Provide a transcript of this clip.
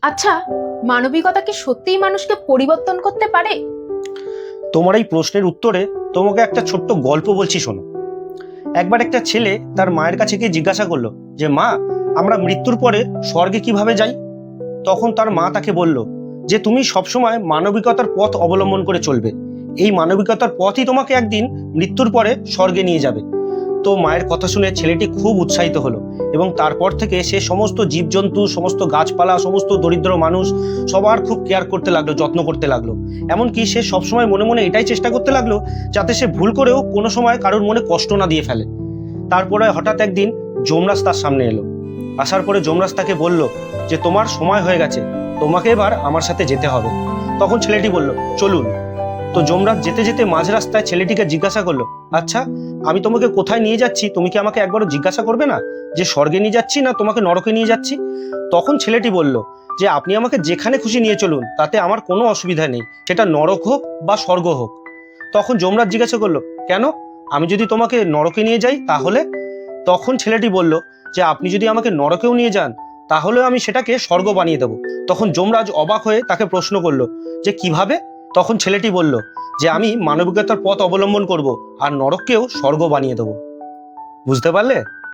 আচ্ছা, মানবিকতা কি সত্যিই মানুষকে পরিবর্তন করতে পারে? তোমার এই প্রশ্নের উত্তরে তোমাকে একটা ছোট্ট গল্প বলছি, শোনো। একবার একটা ছেলে তার মায়ের কাছে গিয়ে জিজ্ঞাসা করলো যে, মা, আমরা মৃত্যুর পরে স্বর্গে কিভাবে যাই? তখন তার মা তাকে বলল যে, তুমি সবসময় মানবিকতার পথ অবলম্বন করে চলবে। এই মানবিকতার পথই তোমাকে একদিন মৃত্যুর পরে স্বর্গে নিয়ে যাবে। তো মায়ের কথা শুনে ছেলেটি খুব উৎসাহিত হলো এবং তারপর থেকে সে সমস্ত জীবজন্তু, সমস্ত গাছপালা, সমস্ত দরিদ্র মানুষ সবার খুব কেয়ার করতে লাগলো, যত্ন করতে লাগলো। এমনকি সে সবসময় মনে মনে এটাই চেষ্টা করতে লাগলো যাতে সে ভুল করেও কোনো সময় কারোর মনে কষ্ট না দিয়ে ফেলে। তারপরে হঠাৎ একদিন যমরাজ তার সামনে এলো। আসার পরে যমরাজ তাকে বলল যে, তোমার সময় হয়ে গেছে, তোমাকে এবার আমার সাথে যেতে হবে। তখন ছেলেটি বলল, চলুন। তো যমরাজ যেতে যেতে মাঝ রাস্তায় ছেলেটিকে জিজ্ঞাসা করলো, আচ্ছা, আমি তোমাকে কোথায় নিয়ে যাচ্ছি তুমি কি আমাকে একবারও জিজ্ঞাসা করবে না যে স্বর্গে নিয়ে যাচ্ছি না তোমাকে নরকে নিয়ে যাচ্ছি? তখন ছেলেটি বলল যে, আপনি আমাকে যেখানে খুশি নিয়ে চলুন, তাতে আমার কোনো অসুবিধা নেই, সেটা নরক হোক বা স্বর্গ হোক। তখন যমরাজ জিজ্ঞাসা করলো, কেন? আমি যদি তোমাকে নরকে নিয়ে যাই তাহলে? তখন ছেলেটি বলল যে, আপনি যদি আমাকে নরকেও নিয়ে যান তাহলেও আমি সেটাকে স্বর্গ বানিয়ে দেবো। তখন যমরাজ অবাক হয়ে তাকে প্রশ্ন করলো যে, কিভাবে? তখন ছেলেটি বলল যে, আমি মানবিকতার পথ অবলম্বন করব আর নরককেও স্বর্গ বানিয়ে দেবো। বুঝতে পারলে?